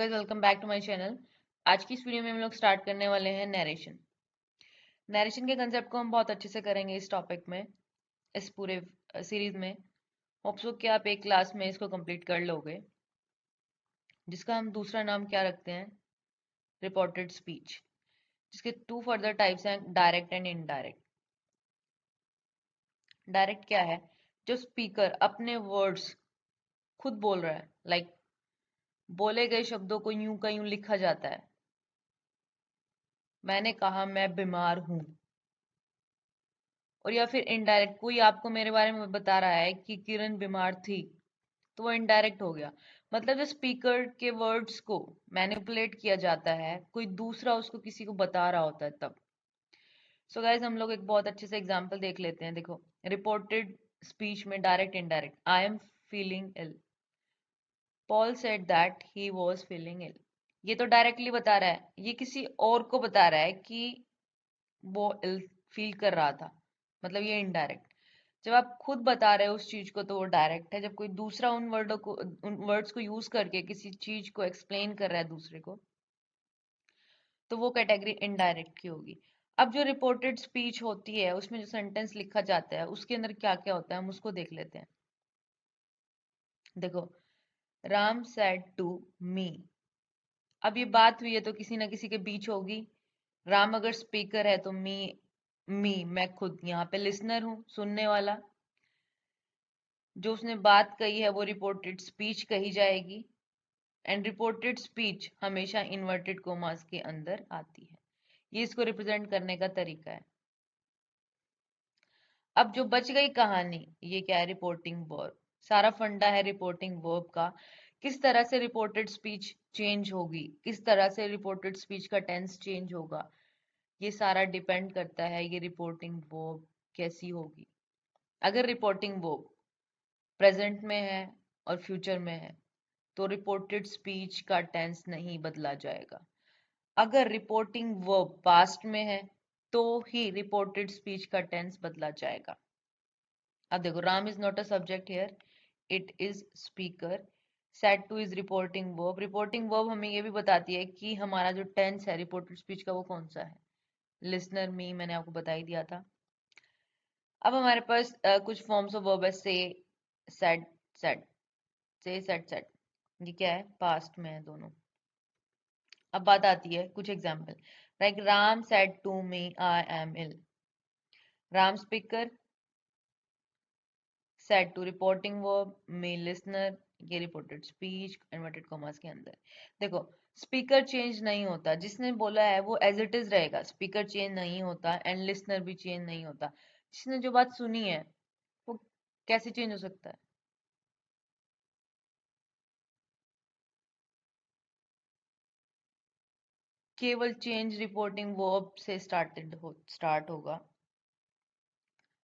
Guys, welcome back to my channel. आज की इस वीडियो में हम लोग स्टार्ट करने वाले हैं नरेशन। नरेशन के कंसेप्ट को हम बहुत अच्छे से करेंगे इस टॉपिक में, इस पूरे सीरीज में। होप्स हो कि आप एक क्लास में इसको कंप्लीट कर लोगे, जिसका हम दूसरा नाम क्या रखते हैं, रिपोर्टेड स्पीच, जिसके टू फर्दर टाइप्स हैं, डायरेक्ट एंड इनडायरेक्ट। डायरेक्ट क्या है? जो स्पीकर अपने वर्ड्स खुद बोल रहा है, लाइक बोले गए शब्दों को यूं का यूं लिखा जाता है। मैंने कहा मैं बीमार हूं। और या फिर इनडायरेक्ट, कोई आपको मेरे बारे में बता रहा है कि किरण बीमार थी, तो वो इनडायरेक्ट हो गया। मतलब जो स्पीकर के वर्ड्स को मैनिपुलेट किया जाता है, कोई दूसरा उसको किसी को बता रहा होता है तब। सो गाइज, हम लोग एक बहुत अच्छे से एग्जांपल देख लेते हैं। देखो, रिपोर्टेड स्पीच में direct indirect, I am feeling ill, Paul said that he was feeling ill. ये तो डायरेक्टली बता रहा है, ये किसी और को बता रहा है कि वो इल फील कर रहा था, मतलब ये इनडायरेक्ट। जब आप खुद बता रहे हो उस चीज को तो वो डायरेक्ट है। जब कोई दूसरा उन वर्ड्स को यूज करके किसी चीज को एक्सप्लेन कर रहा है दूसरे को, तो वो कैटेगरी इनडायरेक्ट की होगी। अब जो रिपोर्टेड स्पीच होती है, उसमें जो सेंटेंस लिखा जाता है, उसके अंदर क्या क्या होता है हम उसको देख लेते हैं। देखो, राम सेड टू मी। अब ये बात हुई है तो किसी ना किसी के बीच होगी। राम अगर स्पीकर है तो मी मैं खुद यहाँ पे लिसनर हूँ, सुनने वाला। जो उसने बात कही है वो रिपोर्टेड स्पीच कही जाएगी। एंड रिपोर्टेड स्पीच हमेशा इन्वर्टेड कोमास के अंदर आती है। ये इसको रिप्रेजेंट करने का तरीका है। अब जो बच गई कहानी, ये क्या है? Reporting verb. सारा फंडा है रिपोर्टिंग वर्ब का। किस तरह से रिपोर्टेड स्पीच चेंज होगी, किस तरह से रिपोर्टेड स्पीच का टेंस चेंज होगा, ये सारा डिपेंड करता है ये रिपोर्टिंग वर्ब कैसी होगी। अगर रिपोर्टिंग वर्ब प्रेजेंट में है और फ्यूचर में है, तो रिपोर्टेड स्पीच का टेंस नहीं बदला जाएगा। अगर रिपोर्टिंग वर्ब पास्ट में है, तो ही रिपोर्टेड स्पीच का टेंस बदला जाएगा। अब देखो, Ram is not a subject here, it is speaker. Said two is reporting verb. Reporting verb हमें ये भी बताती है कि हमारा जो टेंस है रिपोर्टेड स्पीच का वो कौन सा है। लिसनर मी मैंने आपको बता ही दिया था। अब हमारे पास कुछ फॉर्म्स ऑफ वर्ब है। से, सेड, सेड, से, सेड, सेड। ये क्या है? पास्ट में है दोनों। अब बात आती है कुछ example, like Ram said to me I am ill. Ram speaker, said to reporting verb, me listener. ये रिपोर्टेड स्पीच इन्वर्टेड कॉमास के अंदर। देखो, स्पीकर चेंज नहीं होता, जिसने बोला है वो एज इट इज रहेगा, स्पीकर चेंज नहीं होता एंड लिसनर भी चेंज नहीं होता। जिसने जो बात सुनी है वो कैसे चेंज हो सकता है? केवल चेंज रिपोर्टिंग वर्ब से स्टार्ट होगा।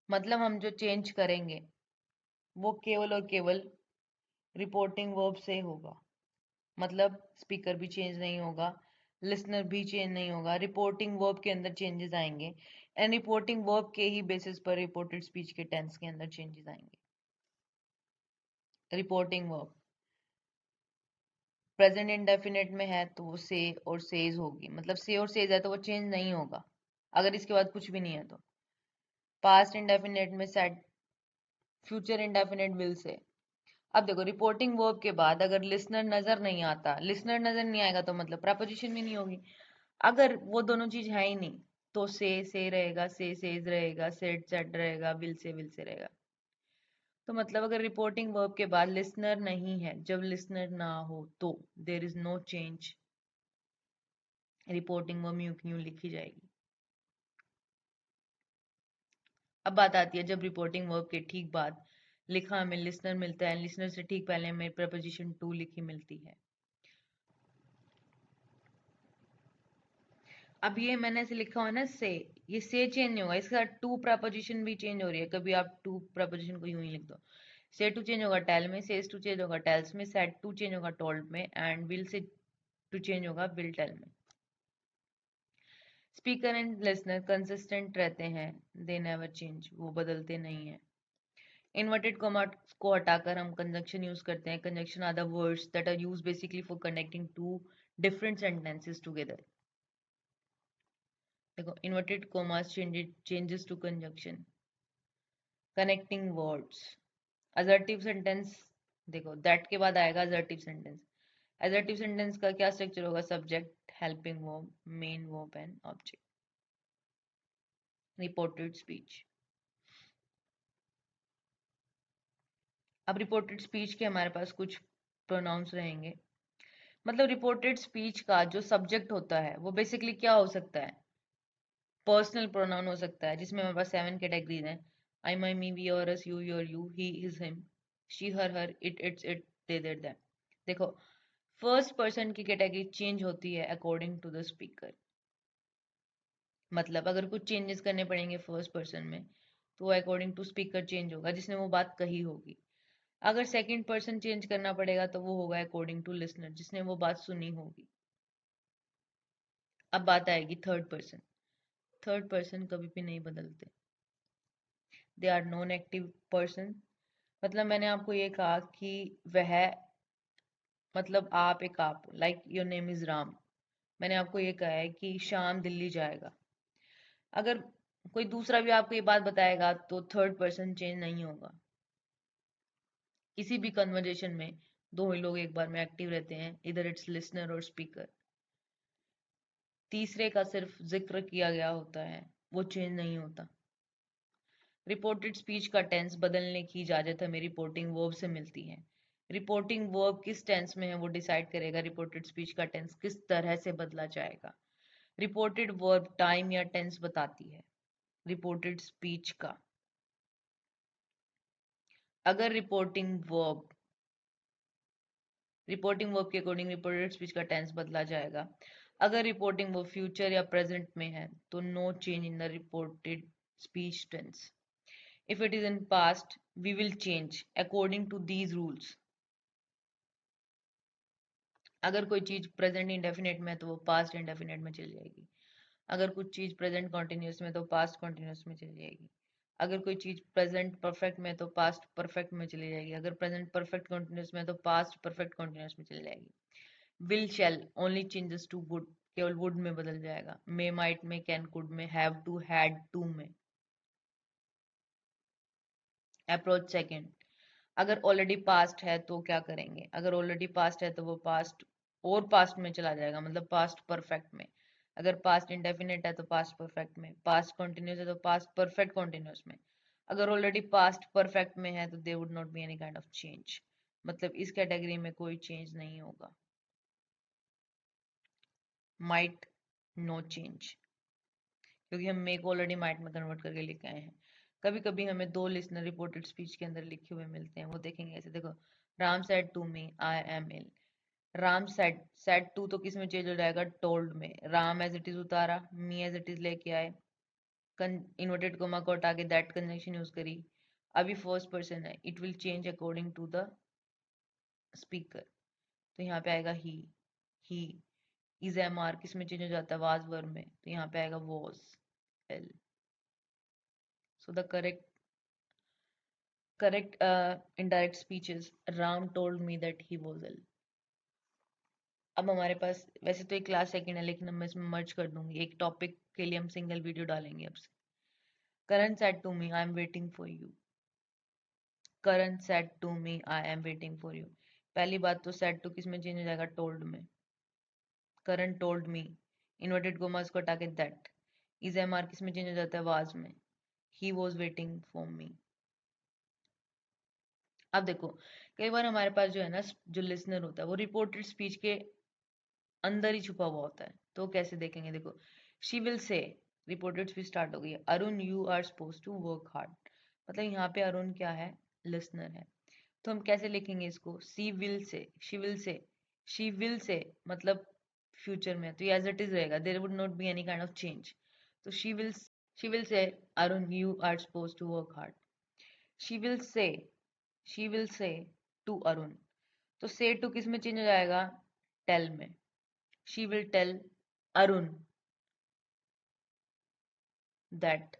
मतलब हम जो चेंज करेंगे वो केवल और केवल रिपोर्टिंग वर्ब से होगा। मतलब स्पीकर भी चेंज नहीं होगा, लिसनर भी चेंज नहीं होगा, रिपोर्टिंग वर्ब के अंदर चेंजेस आएंगे एंड रिपोर्टिंग वर्ब के ही बेसिस पर रिपोर्टेड स्पीच के टेंस के अंदर चेंजेस आएंगे। रिपोर्टिंग वर्ब प्रेजेंट इंडेफिनिट में है तो वो से और सेज होगी। मतलब से और सेज है तो वो चेंज नहीं होगा अगर इसके बाद कुछ भी नहीं है तो। पास्ट इंडेफिनिट में said, future indefinite will say. अब देखो, रिपोर्टिंग वर्ब के बाद अगर लिसनर नजर नहीं आता, लिसनर नजर नहीं आएगा तो मतलब प्रपोजिशन भी नहीं होगी। अगर वो दोनों चीज है ही नहीं तो से रहेगा, से सेज रहेगा, सेड रहेगा, विल से रहेगा। तो मतलब अगर रिपोर्टिंग वर्ब के बाद लिसनर नहीं है, जब लिसनर ना हो तो there is no change, reporting verb यूं की यूं लिखी जाएगी। अब बात आती है जब रिपोर्टिंग वर्ब के ठीक बाद लिखा हमें लिसनर मिलता है, लिसनर से ठीक पहले हमें प्रपोजिशन टू लिखी मिलती है। अब ये मैंने ऐसे लिखा हुआ है ना, से, ये से चेंज नहीं होगा, इसके साथ टू प्रपोजिशन भी चेंज हो रही है। कभी आप टू प्रपोजिशन को यूं ही लिख दो। से टू चेंज होगा टेल में, सेज टू चेंज होगा टेल्स में, सेड टू चेंज होगा टोल्ड में and will say to change होगा विल टेल में। स्पीकर एंड लिसनर कंसिस्टेंट रहते हैं, दे नेवर चेंज, वो बदलते नहीं है। इन्वर्टेड कॉमा को हटाकर हम कंजंक्शन यूज करते हैं. Conjunction are the words that are used basically for connecting two different sentences together. देखो inverted commas changes to conjunction. Connecting words. Assertive sentence. देखो दैट के बाद आएगा असर्टिव सेंटेंस. असर्टिव सेंटेंस का क्या स्ट्रक्चर होगा? Subject, helping verb, main verb and object. Reported speech. अब reported speech के हमारे पास कुछ प्रोनाउंस रहेंगे. मतलब रिपोर्टेड स्पीच का जो सब्जेक्ट होता है वो बेसिकली क्या हो सकता है? पर्सनल प्रोनाउन हो सकता है, जिसमें हमारे पास 7 कैटेगरीज हैं. आई, माई, मी, वी, और us, you, your, you, he, his, him, she, her, it, its, it, they, their, them. देखो फर्स्ट पर्सन की कैटेगरी चेंज होती है अकॉर्डिंग टू द स्पीकर. मतलब अगर कुछ चेंजेस करने पड़ेंगे फर्स्ट पर्सन में तो अकॉर्डिंग टू स्पीकर चेंज होगा जिसने वो बात कही होगी. अगर सेकंड पर्सन चेंज करना पड़ेगा तो वो होगा अकॉर्डिंग टू लिसनर जिसने वो बात सुनी होगी. अब बात आएगी थर्ड पर्सन. थर्ड पर्सन कभी भी नहीं बदलते. They are non active person. मतलब मैंने आपको ये कहा कि वह, मतलब आप एक आप, like your name is Ram. मैंने आपको ये कहा है कि शाम दिल्ली जाएगा. अगर कोई दूसरा भी आपको ये बात बताएगा तो थर्ड पर्सन चेंज नहीं होगा. किसी भी कन्वर्जेशन में दो ही लोग एक बार में एक्टिव रहते हैं, इधर इट्स लिसनर और स्पीकर. तीसरे का सिर्फ जिक्र किया गया होता है, वो चेंज नहीं होता. रिपोर्टेड स्पीच का टेंस बदलने की इजाजत हमें रिपोर्टिंग वर्ब से मिलती है. रिपोर्टिंग वर्ब किस टेंस में है वो डिसाइड करेगा रिपोर्टेड स्पीच का टेंस किस तरह से बदला जाएगा. रिपोर्टेड वर्ब टाइम या टेंस बताती है रिपोर्टेड स्पीच का. अगर रिपोर्टिंग वर्ब के अकॉर्डिंग रिपोर्टेड स्पीच का टेंस बदला जाएगा. अगर रिपोर्टिंग वर्ब फ्यूचर या प्रेजेंट में है तो no change in the reported speech tense. If it is in past, we will change according to these rules. अगर कोई चीज प्रेजेंट इंडेफिनेट में है तो वो पास्ट इंडेफिनेट में चली जाएगी. अगर कुछ चीज प्रेजेंट कॉन्टिन्यूस में तो पास्ट कॉन्टिन्यूस में चली जाएगी. अगर कोई चीज प्रेजेंट परफेक्ट में तो पास्ट परफेक्ट में चली जाएगी. अगर प्रेजेंट परफेक्ट कॉन्टिन्यूस में तो पास्ट परफेक्ट कॉन्टिन्यूस में चली जाएगी. Will shall only changes to would, केवल वुड में बदल जाएगा. मे, माइट में, कैन, कुड में, हैव टू, हैड टू में. Approach second. अगर ऑलरेडी पास्ट है तो क्या करेंगे? अगर ऑलरेडी पास्ट है तो वो पास्ट और पास्ट में चला जाएगा, मतलब पास्ट परफेक्ट में. अगर पास्ट इंडेफिनिट है तो पास्ट परफेक्ट में. पास्ट कॉन्टिन्यूस है तो पास्ट परफेक्ट कॉन्टिन्यूस में. अगर ऑलरेडी पास्ट परफेक्ट में है तो there would not be any kind of change. मतलब इस कैटेगरी में कोई चेंज नहीं होगा. माइट, नो चेंज, क्योंकि हम मे को ऑलरेडी माइट में कन्वर्ट करके लेके आए हैं. कभी कभी हमें दो लिसनर रिपोर्टेड स्पीच के अंदर लिखे हुए मिलते हैं, वो देखेंगे ऐसे. देखो Ram said to me I am ill. Ram said to तो किस में चेंज हो जाएगा? टोल्ड में. राम एज इट इज उतारा, मी एज इट इज लेके आए, इन्वर्टेड कोमा को हटा के दैट कंजंक्शन यूज करी. अभी फर्स्ट पर्सन है, it will change according to the speaker. तो यहाँ पे आएगा ही. इज एम आर किस में चेंज हो जाता है? वाज वर्ब में. तो यहाँ पे आएगा was L. So the correct indirect speech is Ram told me that he was ill. अब हमारे पास वैसे तो एक क्लास सेकंड है लेकिन मैं इसमें मर्ज कर दूंगी, एक टॉपिक के लिए हम सिंगल वीडियो डालेंगे अब से. करण said to me I am waiting for you. Karan said to me I am waiting for you. पहली बात तो said to किस में चेंज हो जाएगा? told में. करण told me, इन्वर्टेड कोमास को हटा के that. is mr किस में चेंज हो जाता है? was में. he was waiting for me. अब देखो कई बार हमारे पास जो है ना, जो लिसनर होता है वो रिपोर्टेड स्पीच के अंदर ही छुपा हुआ होता है. तो कैसे देखेंगे? देखो she will say, reported speech start हो गई है. Arun you are suppose to work hard. मतलब यहाँ पे अरुण क्या है? लिसनर है. तो हम कैसे लिखेंगे इसको? She will say, she will say, she will say मतलब फ्यूचर में, तो एज इट इज रहेगा. There would not be any kind of change. तो she will say Arun you are suppose to work hard. She will say, she will say to Arun. तो say to किस में change हो जाएगा? Tell में. She will tell Arun that,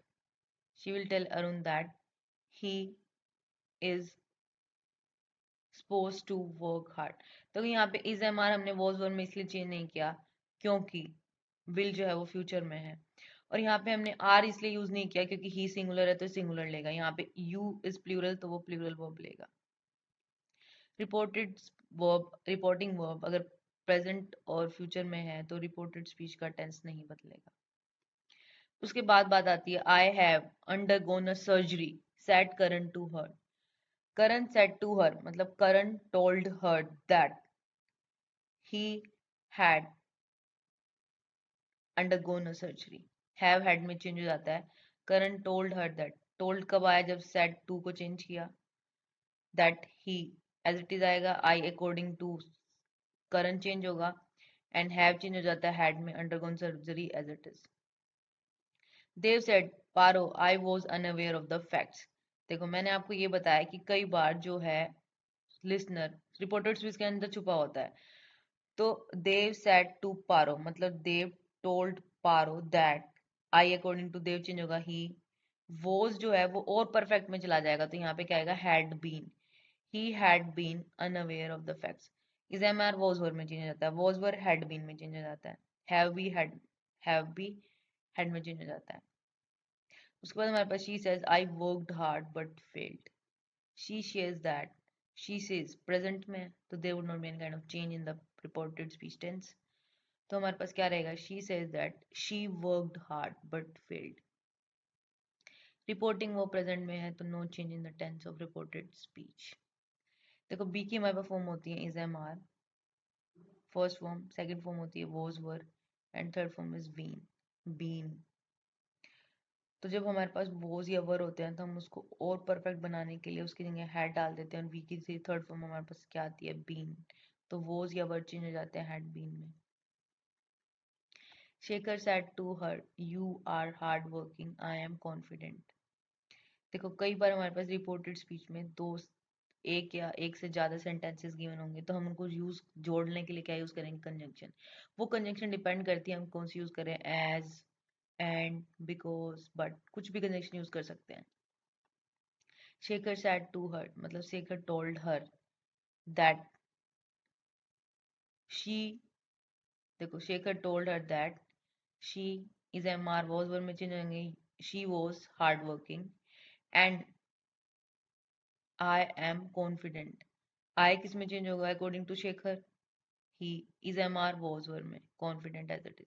she will tell Arun that he is supposed to work hard। तो यहाँ पे is MR हमने was verb में इसलिए चेंज नहीं किया क्योंकि will जो है वो फ्यूचर में है, और यहाँ पे हमने आर इसलिए यूज नहीं किया क्योंकि ही सिंगुलर है तो सिंगुलर लेगा, यहाँ पे यू इज प्लूरल तो वो प्लूरल वर्ब लेगा। रिपोर्टेड वर्ब, रिपोर्टिंग वर्ब अगर प्रेजेंट और फ्यूचर में है तो रिपोर्टेड स्पीच का टेंस नहीं बदलेगा। उसके बाद बात आती है I have undergone a surgery said Karan to her. Karan said to her मतलब Karan told her that he had undergone a surgery. Have had में चेंज हो जाता है। Karan told her that, told कब आया जब सेड टू को चेंज किया, that he as it is आएगा, I according to Karan change होगा, एंड हैव चेंज हो जाता है हैड में, undergone surgery as it is. Dev said Paro I was unaware of the facts. देखो मैंने आपको ये बताया कि कई बार जो है लिसनर रिपोर्टेड स्पीच के अंदर छुपा होता है। तो देव सेड टू पारो मतलब Dev told Paro that, I according to Dev change होगा ही, वॉज जो है वो और परफेक्ट में चला जाएगा तो यहाँ पे क्या आएगा had been, he had been unaware of the facts. Is am are was were में चेंज हो जाता है, वॉज वर हैड बीन में चेंज हो जाता है, हैव बी हैड में चेंज हो जाता है। उसके बाद हमारे पास she says I worked hard but failed. She shares that, she says present में तो they would not be any kind of change in the reported speech tense. तो हमारे पास क्या रहेगा, she says that she worked hard but failed. Reporting वो present में है तो no change in the tense of reported speech. देखो बी की हमारे पास फॉर्म होती है is am are, first form, second form होती है was were, and third form is been. तो जब हमारे पास वोज या वर होते हैं तो हम उसको और परफेक्ट बनाने के लिए उसकी जगह हैड डाल देते हैं, और वी की थर्ड फॉर्म हमारे पास क्या आती है बीन, तो वोज या वर चेंज हो जाते हैं हैड बीन में। Shekhar said to her you are hard working I am confident. देखो कई बार हमारे पास रिपोर्टेड स्पीच में दो, एक या एक से ज्यादा सेंटेंसेस गिवन होंगे तो हम उनको यूज जोड़ने के लिए क्या यूज करेंगे, कंजंक्शन। वो कंजंक्शन डिपेंड करती है हम कौन सी यूज करें, एज, एंड, बिकॉज, बट, कुछ भी कंजंक्शन यूज कर सकते हैं। शेखर said to her मतलब Shekhar told her that she, देखो Shekhar told her that she is MR was verb में चेंज होंगे, she was hard working and I am confident। I किस में चेंज होगा according to Shekhar, he is MR was verb में, confident as it is।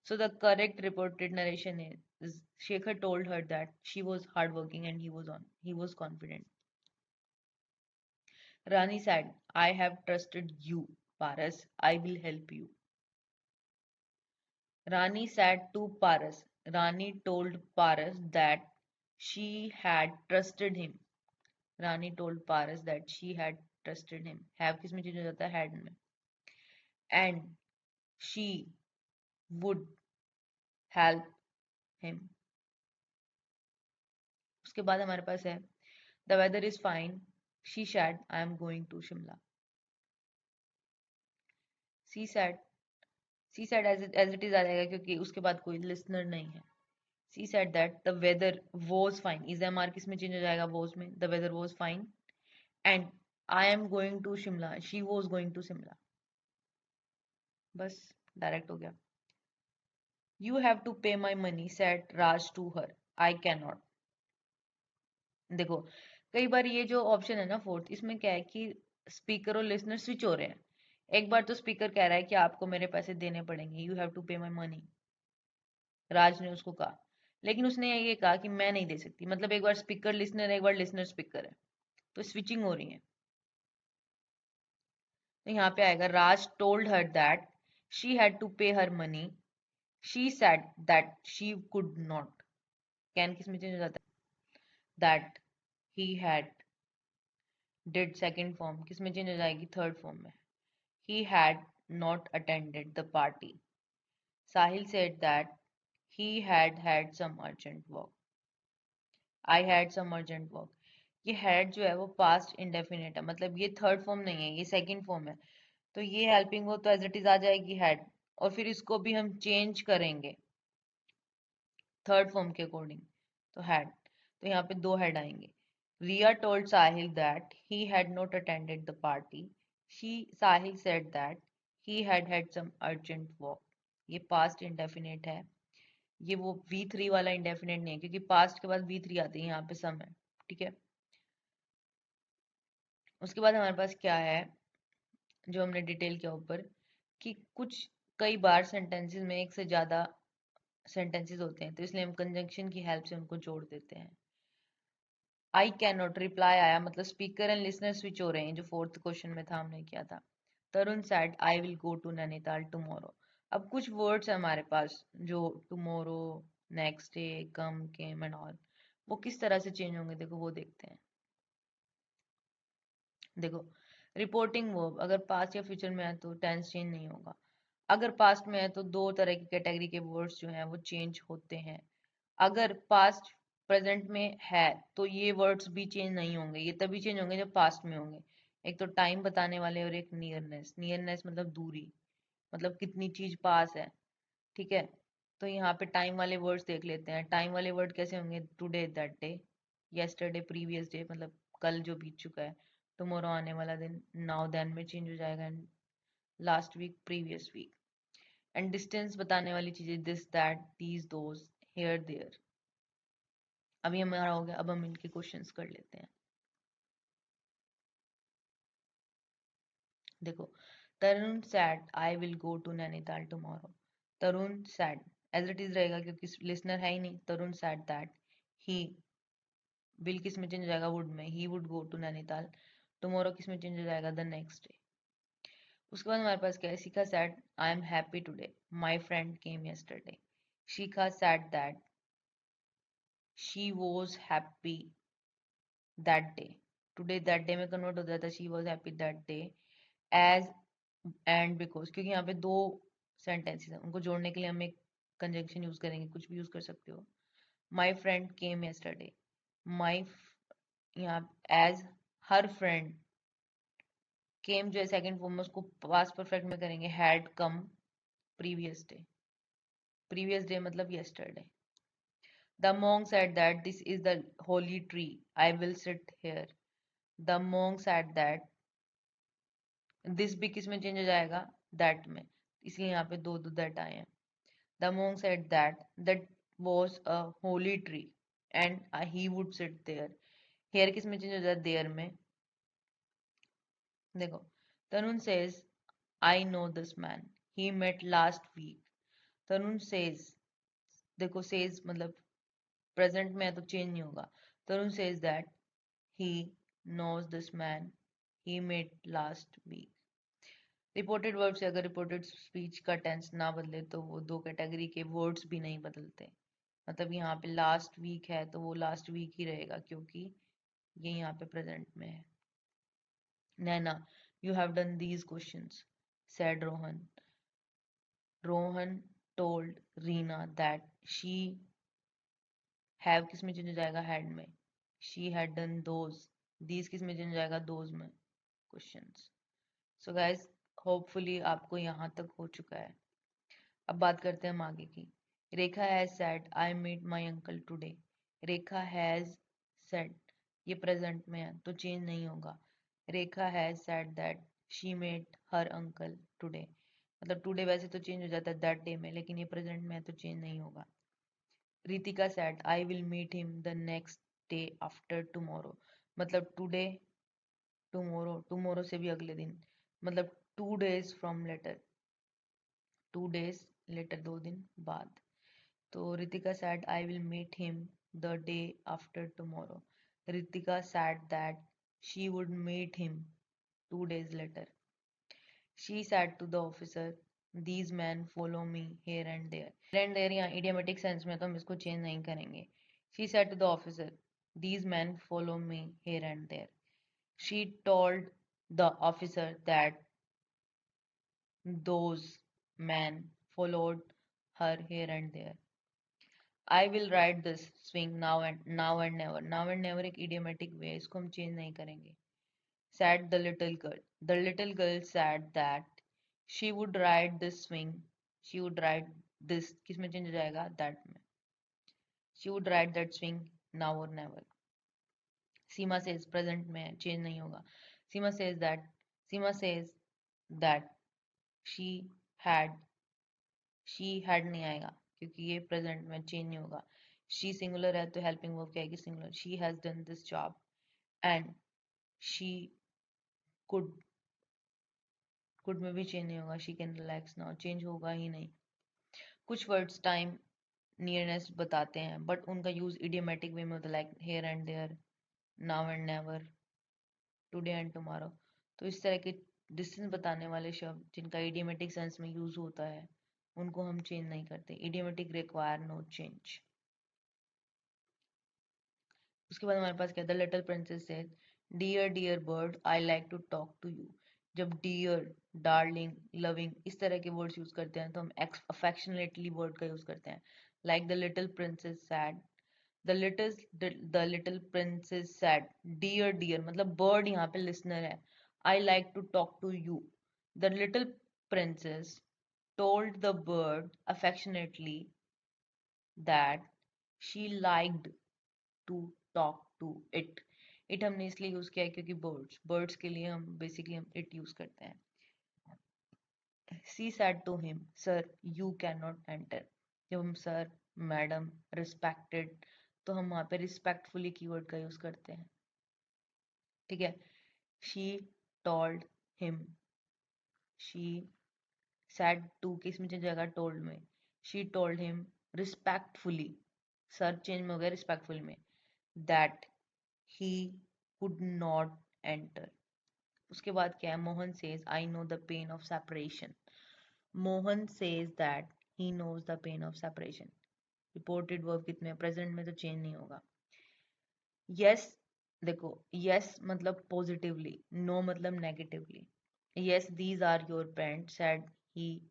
So the correct reported narration is Shekhar told her that she was hardworking and he was confident। Rani said, I have trusted you, Paras. I will help you। Rani said to Paras. Rani told Paras that she had trusted him। Rani told Paras that she had trusted him। Have किस में change हो जाता है, had में। And she would help him। उसके बाद हमारे पास है The weather is fine। She said, I am going to Shimla। She said, as it is आ जाएगा क्योंकि उसके बाद कोई लिसनर नहीं है। She said that the weather was fine। is MR किस में चेंज हो जाएगा, was में। The weather was fine and I am going to Shimla। she was going to Shimla। बस डायरेक्ट हो गया। You have to pay my money said Raj to her। I cannot। देखो कई बार ये जो ऑप्शन है ना फोर्थ, इसमें क्या है कि स्पीकर और लिसनर स्विच हो रहे हैं। एक बार तो स्पीकर कह रहा है कि आपको मेरे पैसे देने पड़ेंगे, यू हैव टू पे माई मनी, राज ने उसको कहा, लेकिन उसने ये कहा कि मैं नहीं दे सकती। मतलब एक बार स्पीकर लिसनर है, एक बार लिसनर स्पीकर है, तो स्विचिंग हो रही है। तो यहाँ पे आएगा Raj told her that she had to pay her money, she said that she could not. Can किस में चेंज हो जाता है, that he had, did second form किस में चेंज हो जाएगी, थर्ड फॉर्म में, he had not attended the party। Sahil said that he had had some urgent work। I had some urgent work। ये had जो है वो past indefinite है, मतलब ये थर्ड फॉर्म नहीं है, ये सेकंड फॉर्म है। तो ये हेल्पिंग हो तो एज इट इज आ जाएगी had, और फिर इसको भी हम चेंज करेंगे थर्ड फॉर्म के अकॉर्डिंग, तो had। तो यहाँ पे दो हेड आएंगे। Ria told Sahil that he had not attended the party. Sahil said that he had some urgent work. ये past indefinite है. ये वो V3 वाला indefinite नहीं है क्योंकि past के बाद V3 आती है, यहाँ पे some है. ठीक है. उसके बाद हमारे पास क्या है जो हमने डिटेल किया ऊपर कि कुछ कई बार सेंटेंसेस में एक से ज्यादा सेंटेंसेस होते हैं, तो इसलिए हम कंजंक्शन की हेल्प से उनको जोड़ देते हैं. आई कैन नॉट रिप्लाई आया मतलब स्पीकर एंड लिसनर स्विच हो रहे हैं, जो फोर्थ क्वेश्चन में था हमने किया था. Tarun said I will go to Nainital tomorrow. अब कुछ वर्ड्स है हमारे पास जो tomorrow, next day, come, came and all, वो किस तरह से चेंज होंगे देखो वो देखते हैं. देखो रिपोर्टिंग वर्ब अगर पास्ट या फ्यूचर में है तो टेंस चेंज नहीं होगा. अगर पास्ट में है तो दो तरह की कैटेगरी के वर्ड्स जो हैं वो चेंज होते हैं. अगर पास्ट प्रेजेंट में है तो ये वर्ड्स भी चेंज नहीं होंगे, ये तभी चेंज होंगे जब पास्ट में होंगे. एक तो टाइम बताने वाले और एक नियरनेस. नियरनेस मतलब दूरी, मतलब कितनी चीज पास है. ठीक है. तो यहाँ पे टाइम वाले वर्ड्स देख लेते हैं. टाइम वाले वर्ड कैसे होंगे? Today, that day, yesterday, previous day मतलब कल जो बीत चुका है, टुमारो आने वाला दिन, नाउ देन में चेंज हो जाएगा, and last week, previous week. And distance बताने वाली चीजें this, that, these, those, here, there. अभी हमारा हो गया, अब हम इनके क्वेश्चंस कर लेते हैं. देखो Tarun said I will go to Nainital tomorrow. Tarun said as it is रहेगा क्योंकि लिसनर है ही नहीं. Tarun said that he will किस में चेंज हो जाएगा? वुड में. He would go to Nainital. Tomorrow किस में चेंज हो जाएगा? The next day. उसके बाद हमारे पास क्या है? Shikha said I am happy today, my friend came yesterday. Shikha said that she was happy that day. Today that day में कन्वर्ट हो जाता है she was happy that day as and because, क्योंकि यहाँ पे दो सेंटेंसेस हैं, उनको जोड़ने के लिए हम एक कंजंक्शन यूज करेंगे, कुछ भी यूज कर सकते हो. My friend came yesterday. माई यहाँ एज हर फ्रेंड. केम जो है सेकंड फॉर्म में, उसको पास्ट परफेक्ट में करेंगे had come previous day. Previous day मतलब yesterday. The monk said that this is the holy tree, I will sit here. The monk said that this भी किस में चेंज हो जाएगा? दैट में. इसलिए यहाँ पे दो दो दैट आए हैं. The monk said that that was a holy tree and he would sit there. Here किस में चेंज हो जाता है? देयर में. देखो Tarun says I know this man, he met last week. Tarun says, देखो says मतलब प्रेजेंट में है तो चेंज नहीं होगा. Tarun says that he knows this man he met last week. Reported verb से अगर रिपोर्टेड स्पीच का टेंस ना बदले तो वो दो कैटेगरी के वर्ड्स भी नहीं बदलते. मतलब यहाँ पे लास्ट वीक है तो वो लास्ट वीक ही रहेगा क्योंकि ये यहाँ पे प्रेजेंट में है. Naina you have done these questions said Rohan. Rohan told Reena that she have किस में चेंज हो जाएगा? हैड में. She had done those. These किस में चेंज हो जाएगा? दोज में. क्वेश्चंस. सो गाइस होपफुली आपको यहाँ तक हो चुका है. अब बात करते हैं हम आगे की. Rekha has said I meet my uncle today. Rekha has said ये प्रेजेंट में है तो चेंज नहीं होगा. Rekha has said that she met her uncle today. मतलब टुडे वैसे तो चेंज हो जाता है दैट डे में, लेकिन ये प्रेजेंट में है तो चेंज नहीं होगा. Ritika said I will meet him the next day after tomorrow. मतलब टुडे, टुमारो, टुमारो से भी अगले दिन, मतलब 2 days from later. 2 days later, 2 दिन बाद. तो Ritika said I will meet him the day after tomorrow. Ritika said that she would meet him 2 days later. She said to the officer, these men follow me here and there. Here and there यहाँ idiomatic sense में तो हम इसको change नहीं करेंगे. She said to the officer, these men follow me here and there. She told the officer that those men followed her here and there. I will ride this swing now and never. Now and never एक idiomatic way है, इसको हम change नहीं करेंगे. Said the little girl. The little girl said that she would ride this swing. She would ride this किस में change हो जाएगा? That में. She would ride that swing now or never. Seema says present में change नहीं होगा. सीमा says that she had नहीं आएगा क्योंकि ये प्रेजेंट में चेंज नहीं होगा. शी सिंगुलर है तो हेल्पिंग वर्ब क्या आएगी? Singular. She has done this job and she could में भी चेंज नहीं होगा. She can relax now, change होगा ही नहीं. कुछ वर्ड्स टाइम नियरनेस बताते हैं बट उनका यूज इडियोमेटिक वे में होता है, like here and there, now and never, today and tomorrow. तो इस तरह के डिस्टेंस बताने वाले शब्द जिनका इडियोमेटिक सेंस में यूज होता है उनको हम चेंज नहीं करते. Idiomatic require no change. उसके बाद हमारे पास क्या, the little princess said dear dear bird I like to talk to you. जब डियर, डार्लिंग, लविंग इस तरह के वर्ड्स यूज करते हैं तो हम अफेक्शनेटली वर्ड का यूज करते हैं. Like the little princess said, the little princess said dear dear, मतलब बर्ड यहाँ पे लिसनर है. I like to talk to you. The little princess told the bird affectionately that she liked to talk to it. it हमने इसलिए use किया है क्योंकि birds के लिए हम बेसिकली हम इट यूज करते हैं. She said to him, sir, you cannot enter. जब हम सर, मैडम, रिस्पेक्टेड, तो हम वहाँ पे रिस्पेक्टफुली कीवर्ड का यूज करते हैं. ठीक है. She told him, she said to किस में चेंज जाएगा? told में. She told him respectfully, sir change में हो गया रिस्पेक्टफुल में, that he could not enter. उसके बाद क्या है? Mohan says I know the pain of separation. Mohan says that he knows the pain of separation. Reported verb कितने? प्रेजेंट में तो चेंज नहीं होगा. यस, देखो यस मतलब पॉजिटिवली, नो मतलब negatively. Yes these are your parents said he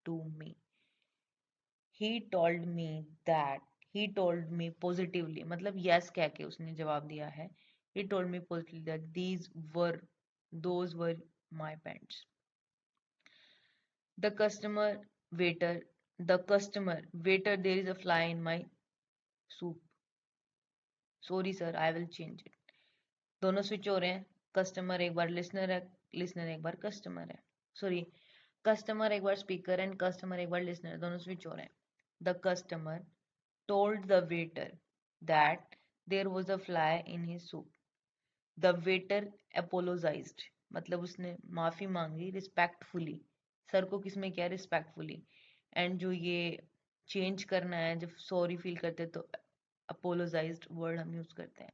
to me. He told me that, he told me positively मतलब yes कह के उसने जवाब दिया है. He told me positively that these were, those were my parents. The customer waiter, the customer waiter there is a fly in my soup. Sorry sir I will change it. दोनों switch हो रहे हैं. Customer एक बार listener है, listener एक बार customer है. Sorry, customer एक बार speaker and customer एक बार लिसनर, दोनों स्विच हो रहे हैं. The customer told the waiter that there was a fly in his soup. The waiter apologized, मतलब उसने माफी मांगी रिस्पेक्टफुली. सर को किसमें क्या? रिस्पेक्टफुली. एंड जो ये चेंज करना है, जब सॉरी फील करते हैं तो अपोलोजाइज्ड वर्ड हम यूज करते हैं.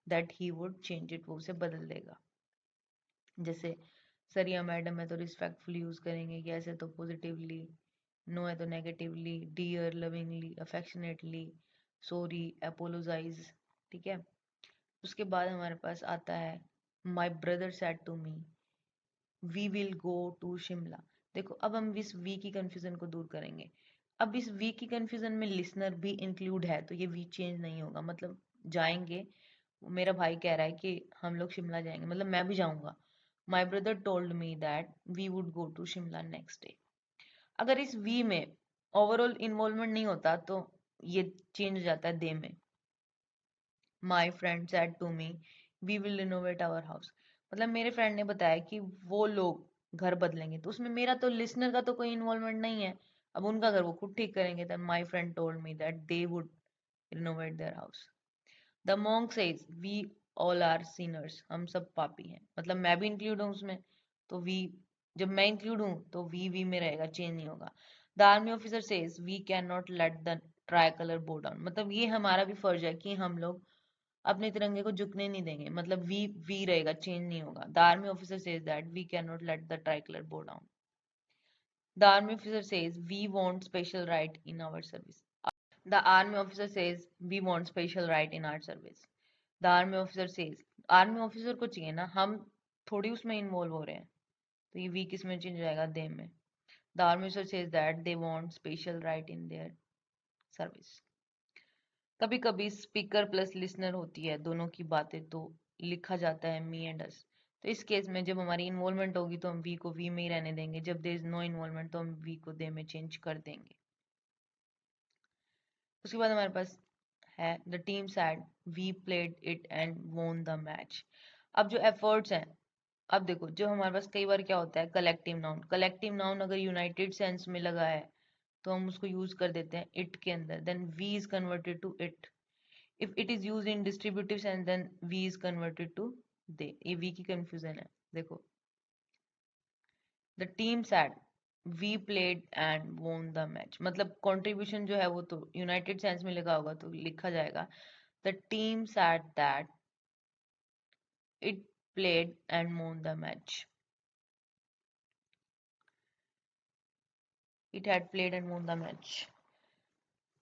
That he would change it, वो उसे बदल देगा. जैसे सर या मैडम है तो रिस्पेक्टफुली यूज करेंगे, यस है तो पॉजिटिवली, नो है तो negatively, dear lovingly, affectionately, sorry, apologise. ठीक है. उसके बाद हमारे पास आता है my brother said to me we will go to Shimla. देखो अब हम इस वी की कंफ्यूजन को दूर करेंगे. अब इस वी की कंफ्यूजन में लिसनर भी इंक्लूड है तो ये वी चेंज नहीं होगा. मतलब जाएंगे, मेरा भाई कह रहा है कि हम लोग शिमला जाएंगे, मतलब मैं भी जाऊंगा. My brother told me that we would go to Shimla next day. अगर इस वी में ओवरऑल इन्वॉल्वमेंट नहीं होता तो ये चेंज हो जाता है दे में. My friend said to me we will renovate our house. मतलब मेरे फ्रेंड ने बताया कि वो लोग घर बदलेंगे, तो उसमें मेरा तो लिसनर का तो कोई इन्वॉल्वमेंट नहीं है. अब उनका घर वो खुद ठीक करेंगे. Then my friend told me that they would renovate their house. The monk says we all are sinners, हम सब पापी हैं. मतलब मैं भी इंक्लूड हूँ उसमें, तो वी, जब मैं इंक्लूड हूँ तो वी में रहेगा, चेंज नहीं होगा. The army officer says we can not let the tricolour bow down. मतलब ये हमारा भी फर्ज है कि हम लोग अपने तिरंगे को झुकने नहीं देंगे. मतलब वी रहेगा, चेंज नहीं होगा. The army officer says that we can not let the tricolour bow down. The army officer says we want special right in our service. The army officer says we want special right in our service. The army officer says, army officer को चाहिए ना, हम थोड़ी उसमें involve हो रहे हैं, तो ये वी किस में चेंज हो जाएगा? दे में. The army officer says that they want special right in their service. कभी कभी स्पीकर प्लस लिसनर होती है, दोनों की बातें तो लिखा जाता है मी एंड अस. तो इस केस में जब हमारी इन्वॉल्वमेंट होगी तो हम वी को वी में ही रहने देंगे. जब देयर इज नो इन्वॉल्वमेंट तो हम वी को दे में चेंज कर देंगे. उसके बाद हमारे पास है the team said we played it and won the match. अब जो एफर्ट्स हैं, अब देखो जो हमारे पास कई बार क्या होता है, कलेक्टिव नाउन अगर यूनाइटेड सेंस में लगा है तो हम उसको यूज कर देते हैं इट के अंदर, then we is converted to it. If it is use in distributive sense then we is converted to they. ये वी की कंफ्यूजन है। देखो the team said we played and won the match, मतलब contribution जो है वो तो United sense में लिखा होगा तो लिखा जाएगा the team sad that it played and won the match. It had played and won the match.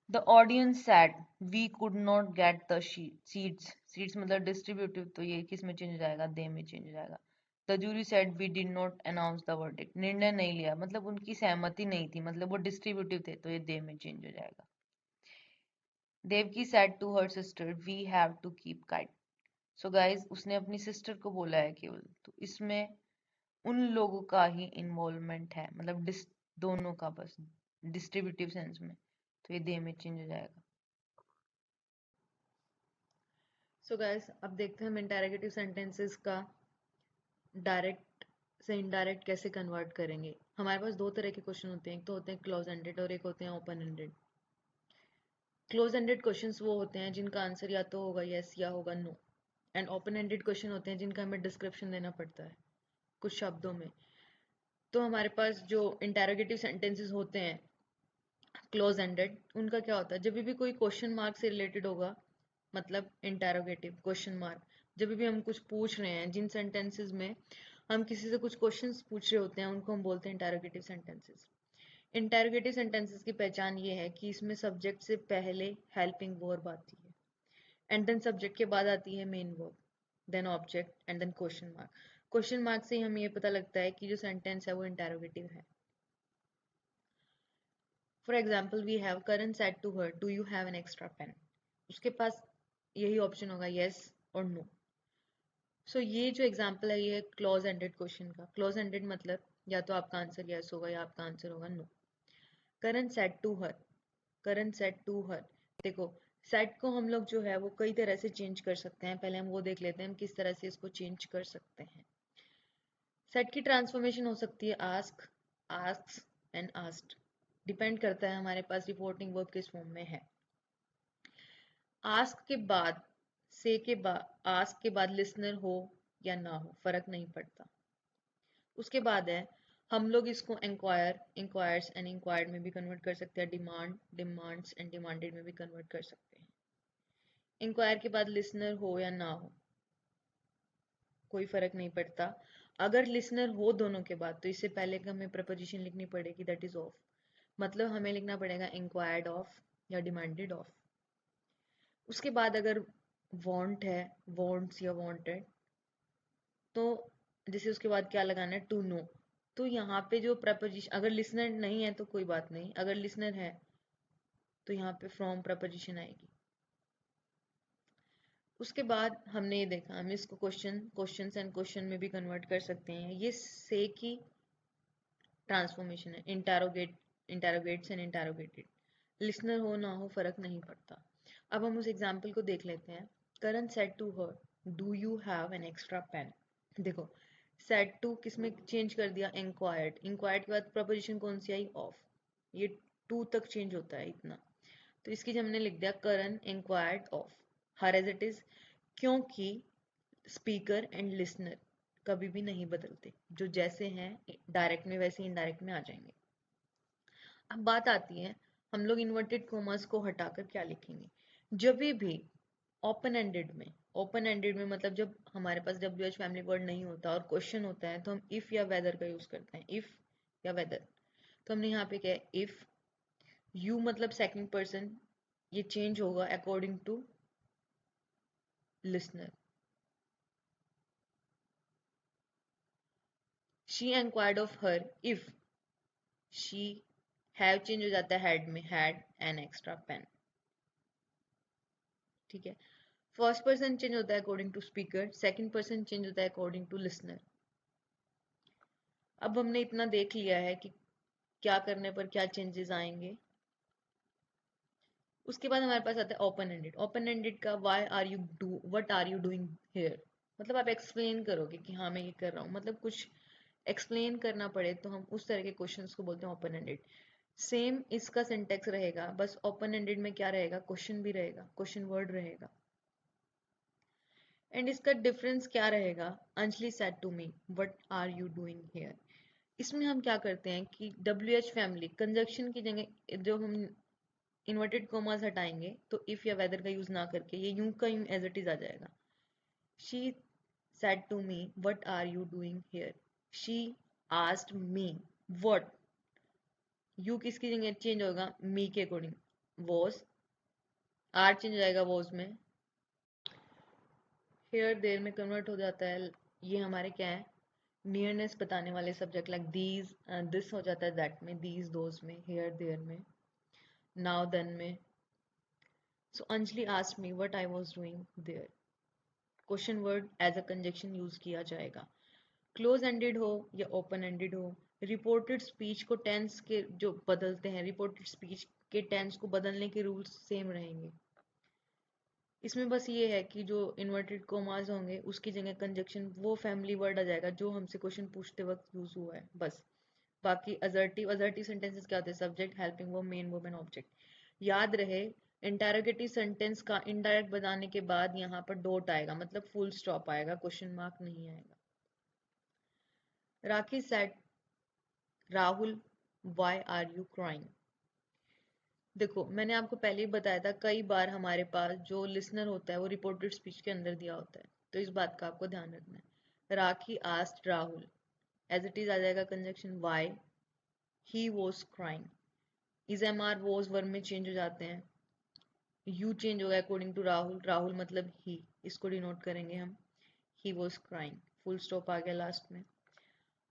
The audience said we could not get the seats. Seats मतलब distributive, तो ये किस में चेंज हो जाएगा, दे में चेंज हो जाएगा. The jury said we did not announce the verdict. निर्णय नहीं लिया, मतलब उनकी सहमति नहीं थी, मतलब वो डिस्ट्रीब्यूटिव थे, तो ये दे में चेंज हो जाएगा. Devaki said to her sister we have to keep quiet. So guys, उसने अपनी सिस्टर को बोला है केवल, तो इसमें उन लोगों का ही इन्वॉल्वमेंट है, मतलब दोनों का बस डिस्ट्रीब्यूटिव सेंस में, तो ये दे में चेंज हो जाएगा. सो गाइस, अब देखते हैं हम इंटरोगेटिव सेंटेंसेस का डायरेक्ट से इनडायरेक्ट कैसे कन्वर्ट करेंगे. हमारे पास दो तरह के क्वेश्चन होते हैं, एक तो होते हैं क्लोज एंडेड और एक होते हैं open ended. Close ended questions वो होते हैं जिनका आंसर या तो होगा यस या होगा no, and open ended question होते हैं जिनका हमें डिस्क्रिप्शन देना पड़ता है कुछ शब्दों में. तो हमारे पास जो इंटरोगेटिव सेंटेंसेस होते हैं क्लोज एंडेड, उनका क्या होता है, जब भी कोई क्वेश्चन मार्क से रिलेटेड होगा, मतलब इंटरोगेटिव क्वेश्चन मार्क, जब भी हम कुछ पूछ रहे हैं, जिन सेंटेंसेस में हम किसी से कुछ क्वेश्चंस पूछ रहे होते हैं, उनको हम बोलते हैं इंटरोगेटिव सेंटेंसेस. इंटरोगेटिव सेंटेंसेस की पहचान ये है कि इसमें सब्जेक्ट से पहले हेल्पिंग वर्ब आती है, एंड देन सब्जेक्ट के बाद आती है main verb, then object and then question mark. Question mark से हमें ये पता लगता है कि जो सेंटेंस है वो इंटरोगेटिव है. For example we have Karan said to her do you have an extra pen. उसके पास यही ऑप्शन होगा यस और नो. सो ये जो एग्जाम्पल है ये क्लोज एंडेड क्वेश्चन का. क्लोज एंडेड मतलब या तो आपका आंसर यस होगा या आपका आंसर होगा no. Karan said to her, Karan said to her. देखो सेड को हम लोग जो है वो कई तरह से चेंज कर सकते हैं, पहले हम वो देख लेते हैं हम किस तरह से इसको चेंज कर सकते हैं. सेड की ट्रांसफॉर्मेशन हो सकती है ask, asks and asked. Depend करता है हमारे पास रिपोर्टिंग वर्ब किस फॉर्म में है. आस्क के बाद से के बाद, आस्क के बाद लिसनर हो या ना हो फर्क नहीं पड़ता. उसके बाद है हम लोग इसको इंक्वायर, इंक्वायर्स एंड इंक्वायर्ड में भी कन्वर्ट कर सकते हैं, डिमांड, डिमांड्स एंड डिमांडेड में भी कन्वर्ट कर सकते हैं. इंक्वायर के बाद लिसनर हो या ना हो कोई फर्क नहीं पड़ता. अगर लिसनर हो दोनों के बाद तो इससे पहले कि हमें प्रपोजिशन लिखनी पड़ेगी, दैट इज ऑफ. मतलब हमें लिखना पड़ेगा इंक्वायर्ड ऑफ या डिमांडेड ऑफ. उसके बाद अगर वांट है, वांट्स या वांटेड, तो जैसे उसके बाद क्या लगाना है, टू नो. तो यहाँ पे जो प्रपोजिशन, अगर लिसनर नहीं है तो कोई बात नहीं, अगर लिसनर है तो यहाँ पे फ्रॉम प्रपोजिशन आएगी. उसके बाद हमने ये देखा हम इसको क्वेश्चंस एंड क्वेश्चन में भी कन्वर्ट कर सकते हैं. ये से की ट्रांसफॉर्मेशन है, इंटरोगेट, इंटरोगेट्स एंड इंटरोगेटेड. लिसनर हो ना हो फर्क नहीं पड़ता. अब हम उस एग्जाम्पल को देख लेते हैं. Karan said to her do you have an extra pen. देखो सेड टू किस में चेंज कर दिया, इंक्वायर्ड. इंक्वायर्ड के बाद प्रपोजिशन कौन सी आई, ऑफ. ये टू तक चेंज होता है इतना, तो इसकी हमने लिख दिया Karan inquired of her as it is, क्योंकि स्पीकर एंड लिसनर कभी भी नहीं बदलते, जो जैसे हैं डायरेक्ट में वैसे इनडायरेक्ट में आ जाएंगे. अब बात आती है हम लोग इन्वर्टेड कॉमर्स को हटाकर क्या लिखेंगे. जब भी ओपन एंडेड में, ओपन एंडेड में मतलब जब हमारे पास डब्ल्यू एच फैमिली वर्ड नहीं होता और क्वेश्चन होता है तो हम इफ या वेदर का यूज करते हैं, इफ या वेदर. तो हमने यहाँ पे क्या है, इफ. यू मतलब सेकंड पर्सन, ये चेंज होगा according to listener. She enquired of her if she have change हो जाता है हैड में, हैड एन एक्स्ट्रा पेन. ठीक है. फर्स्ट पर्सन चेंज होता है according to speaker, second person change होता है अकॉर्डिंग टू लिसनर. अब हमने इतना देख लिया है कि क्या करने पर क्या चेंजेस आएंगे. उसके बाद हमारे पास आता है ओपन एंडेड। ओपन एंडेड का what are you doing here, मतलब आप एक्सप्लेन करोगे कि हाँ मैं ये कर रहा हूँ, मतलब कुछ एक्सप्लेन करना पड़े तो हम उस तरह के क्वेश्चंस को बोलते हैं ओपन एंडेड। सेम इसका सिंटेक्स रहेगा, बस ओपन एंडेड में क्या रहेगा, क्वेश्चन भी रहेगा, क्वेश्चन वर्ड रहेगा। एंड इसका डिफरेंस क्या रहेगा, Anjali said to me what are you doing here. इसमें हम क्या करते हैं कि डब्ल्यू एच फैमिली कंजक्शन की जगह जो हम इन्वर्टेड कोमास हटाएंगे तो इफ या वेदर का यूज ना करके ये यूं का यूं एज इट इज आ जाएगा। She said to me what are you doing here, she asked me what, you किसकी जगह चेंज होगा, मी के अकॉर्डिंग, वॉज, आर चेंज हो जाएगा वॉज में, हियर देयर में कन्वर्ट हो जाता है। ये हमारे क्या है, नियरनेस बताने वाले सब्जेक्ट, लाइक दीज, दिस हो जाता है दैट में, दीज दोज में, हियर देयर में, नाउ देन में। So Anjali asked me what I was doing there, question word as a conjunction use किया जाएगा। क्लोज एंडेड हो या ओपन एंडेड हो, रिपोर्टेड स्पीच को टेंस के जो बदलते हैं, रिपोर्टेड स्पीच के टेंस को बदलने के रूल्स सेम रहेंगे। इसमें बस ये है कि जो इन्वर्टेड कोमास होंगे उसकी जगह कंजक्शन वो फैमिली वर्ड आ जाएगा जो हमसे क्वेश्चन पूछते वक्त यूज हुआ है बस। बाकी असर्टिव असर्टिव सेंटेंसेस क्या होते हैं, subject, helping verb, main verb and object. याद रहे इंटरोगेटिव सेंटेंस का इनडायरेक्ट बताने के बाद यहाँ पर डॉट आएगा, मतलब फुल स्टॉप आएगा, क्वेश्चन मार्क नहीं आएगा। Rakhi said Rahul why are you crying. देखो मैंने आपको पहले ही बताया था, कई बार हमारे पास जो लिसनर होता है वो रिपोर्टेड स्पीच के अंदर दिया होता है, तो इस बात का आपको ध्यान रखना है। Rakhi asked Rahul, as it is आ जाएगा conjunction why, he was crying, is am are was verb में चेंज हो जाते हैं, यू चेंज होगा अकॉर्डिंग टू राहुल, राहुल मतलब ही, इसको डिनोट करेंगे हम, he was crying, full stop आ गया लास्ट में।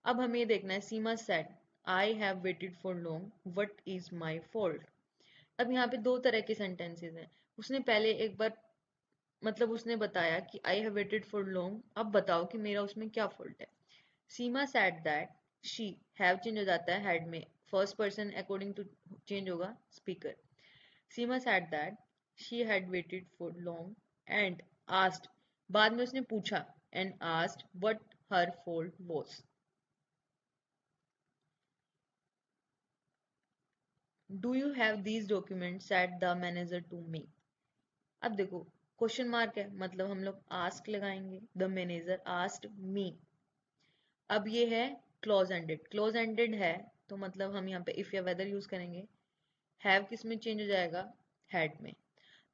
अब हमें ये देखना है, Seema said I have waited for long what is my fault. अब यहाँ पे दो तरह के सेंटेंसेस हैं। उसने पहले एक बार मतलब उसने बताया कि I have waited for long, अब बताओ कि मेरा उसमें क्या फॉल्ट है। Seema said that, she, have change हो जाता है हेड में, first person according to change होगा speaker. Seema said that she had waited for long and asked, बाद में उसने पूछा, and asked what her fault was. Do you have these document said the manager to me. अब देखो question mark है, मतलब हम लोग आस्क लगाएंगे, द मैनेजर आस्क्ड मी। अब ये है क्लोज एंडेड, क्लोज एंडेड है तो मतलब हम यहाँ पे इफ या वेदर यूज करेंगे। हैव किस में चेंज हो जाएगा, हैड में।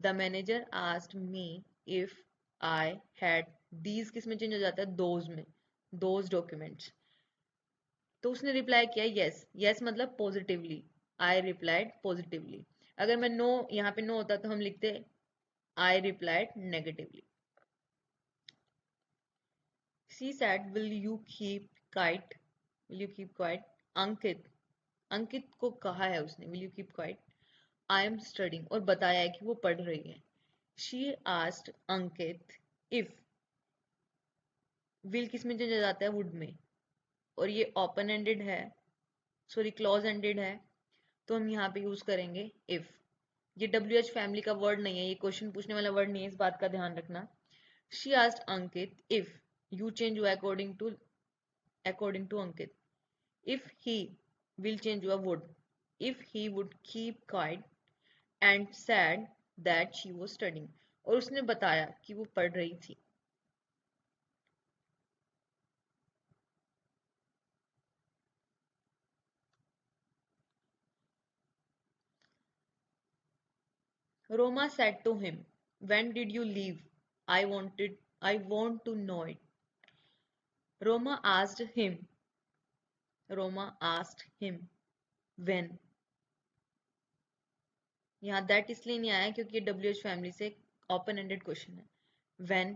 The manager asked me if I had these किस में चेंज हो जाता है, दोज में, दोज डॉक्यूमेंट्स। तो उसने रिप्लाई किया यस, यस मतलब पॉजिटिवली, आई रिप्लाइड पॉजिटिवली। अगर मैं नो यहाँ पे नो होता तो हम लिखते I replied negatively. She said, will you keep quiet? Will you keep quiet? अंकित, अंकित को कहा है उसने will you keep quiet? I am studying और बताया है कि वो पढ़ रही है। She asked Ankit if, will किस में चेंज हो जाता है, would में, और ये ओपन एंडेड है, सॉरी क्लोज एंडेड है, तो हम यहाँ पे यूज करेंगे if। ये WH फैमिली का वर्ड नहीं है, ये क्वेश्चन पूछने वाला वर्ड नहीं है, इस बात का ध्यान रखना। She asked Ankit if, you change हुआ according to Ankit, if he, will change हुआ would, if he would keep quiet and said that she was studying, और उसने बताया कि वो पढ़ रही थी। Roma said to him, when did you leave? I want to know it. Roma asked him, Roma asked him when। यहाँ that इसलिए नहीं आया क्योंकि ये WH फैमिली से ओपन एंडेड क्वेश्चन है। when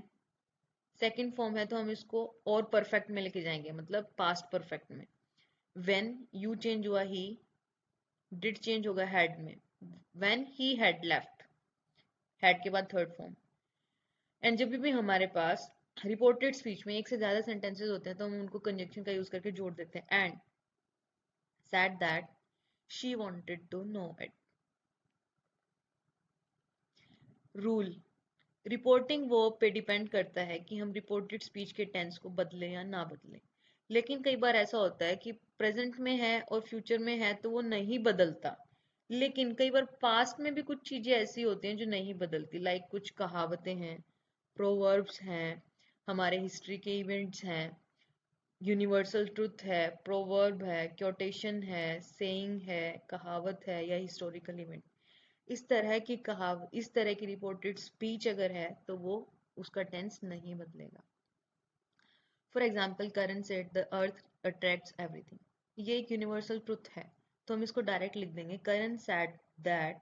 सेकेंड फॉर्म है तो हम इसको और परफेक्ट में लेके जाएंगे, मतलब पास्ट परफेक्ट में। when यू चेंज हुआ ही, डिड चेंज होगा हैड में, when he had left, had के बाद थर्ड फॉर्म। एंड जब भी हमारे पास रिपोर्टेड स्पीच में एक से ज्यादा सेंटेंसेस होते हैं तो हम उनको कंजक्शन का यूज करके जोड़ देते हैं। And said that she wanted to know it। Rule, reporting verb पे डिपेंड करता है कि हम रिपोर्टेड स्पीच के टेंस को बदलें या ना बदलें। लेकिन कई बार ऐसा होता है कि प्रेजेंट में है और फ्यूचर में है तो वो नहीं बदलता। लेकिन कई बार पास्ट में भी कुछ चीजें ऐसी होती हैं जो नहीं बदलती, लाइक कुछ कहावतें हैं, प्रोवर्ब्स हैं, हमारे हिस्ट्री के इवेंट्स हैं, यूनिवर्सल ट्रुथ है, प्रोवर्ब है, क्योटेशन है, सेइंग है, कहावत है या हिस्टोरिकल इवेंट। इस तरह की रिपोर्टेड स्पीच अगर है तो वो उसका टेंस नहीं बदलेगा। For example Karan said the earth attracts everything. ये एक यूनिवर्सल ट्रुथ है तो हम इसको डायरेक्ट लिख देंगे, Karan said that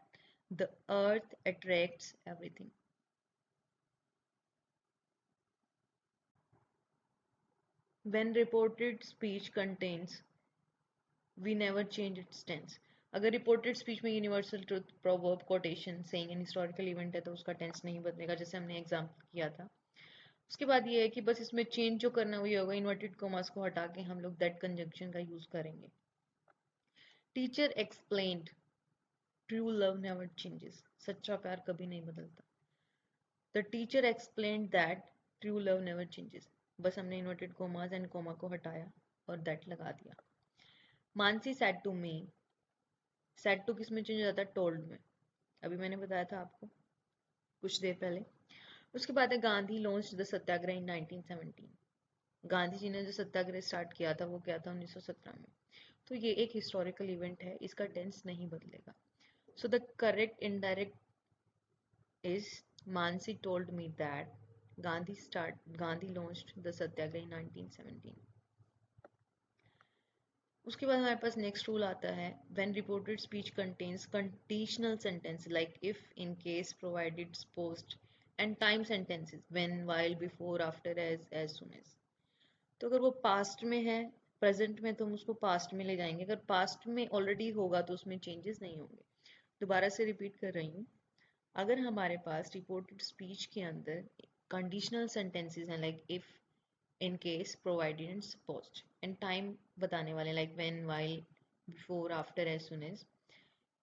the earth attracts everything. When reported speech contains, we never change its tense. अगर रिपोर्टेड स्पीच में universal truth, proverb, quotation, saying and historical event है तो उसका टेंस नहीं बदलेगा, जैसे हमने एग्जाम्पल किया था। उसके बाद ये है कि बस इसमें चेंज जो करना वही होगा, इन्वर्टेड कॉमास को हटा के हम लोग दैट कंजंक्शन का यूज करेंगे। Teacher explained true love never changes. सच्चा प्यार कभी नहीं बदलता। The teacher explained that true love never changes. बस हमने इन्वर्टेड कॉमास एंड कॉमा को हटाया और दैट लगा दिया। Mansi said to me, said to किस में चेंज हो जाता है? टोल्ड में। अभी मैंने बताया था आपको कुछ देर पहले। उसके बाद है Gandhi launch the Satyagraha in 1917। Gandhi ji ने जो सत्याग्रह स्टार्ट किया था वो क्या था? 1917 में। तो ये एक हिस्टोरिकल इवेंट है, इसका टेंस नहीं बदलेगा। So the correct indirect is Mansi told me that Gandhi launched the Satyagraha in 1917। उसके बाद हमारे पास नेक्स्ट रूल आता है, when reported speech contains conditional sentence like if, in case, provided, supposed and time sentences when, while, before, after, as soon as. तो अगर वो past में है, प्रेजेंट में, तो हम उसको पास्ट में ले जाएंगे। अगर पास्ट में ऑलरेडी होगा तो उसमें चेंजेस नहीं होंगे। दोबारा से रिपीट कर रही हूँ, अगर हमारे पास रिपोर्टेड स्पीच के अंदर कंडीशनल सेंटेंसेस हैं like if, in case, provided and supposed and time बताने वाले like when, while, before, after, as soon as.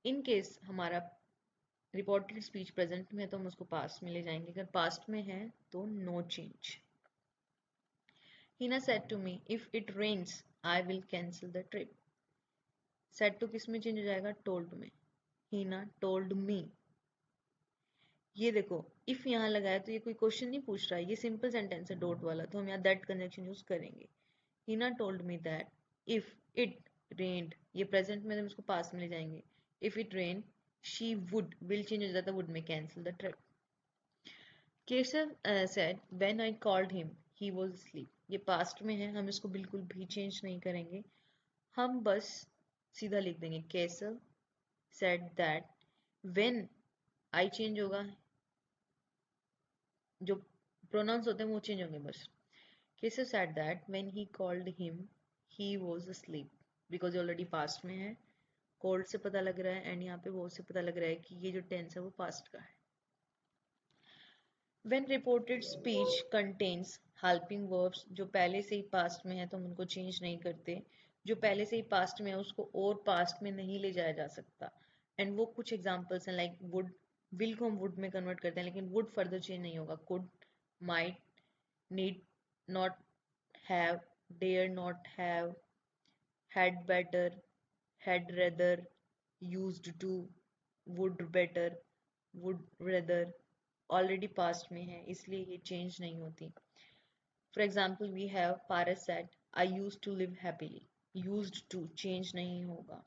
In case हमारा रिपोर्टेड स्पीच प्रेजेंट में है तो हम उसको पास्ट में ले जाएंगे। अगर पास्ट में है तो no change. Hina said to me, if it rains, I will cancel the trip. Said to किस में चेंज हो जाएगा? told में। Hina told me। ये देखो, if यहाँ लगाया तो ये कोई क्वेश्चन नहीं पूछ रहा है, ये सिंपल सेंटेंस है डॉट वाला, तो हम यहाँ दैट कंजंक्शन यूज करेंगे। Hina told me that if it rained, ये प्रेजेंट में हम इसको पास्ट में ले जाएंगे। If it rained, she would, will change हो जाता है would में, cancel the trip. Keshav said when I called him he was asleep। ये पास्ट में है, हम इसको बिल्कुल भी चेंज नहीं करेंगे, हम बस सीधा लिख देंगे Keshav said that when, I change होगा, जो प्रोनाउंस होते हैं वो चेंज होंगे बस। Keshav said that when he called him he was asleep, because already past में है, कोल्ड से पता लग रहा है एंड यहाँ पे वो से पता लग रहा है कि ये जो टेंस है वो पास्ट का है। When reported speech contains helping verbs, जो पहले से ही पास्ट में है तो हम उनको चेंज नहीं करते। जो पहले से ही पास्ट में है उसको और पास्ट में नहीं ले जाया जा सकता। एंड वो कुछ एग्जांपल्स हैं लाइक वुड, विल को हम वुड में कन्वर्ट करते हैं लेकिन वुड फर्दर चेंज नहीं होगा। Could, might, need not, have, dare not have, had better, had rather, used to, would better, would rather, already past में है इसलिए ये चेंज नहीं होती। For example we have Paras said I use to live happily, used to change नहीं होगा।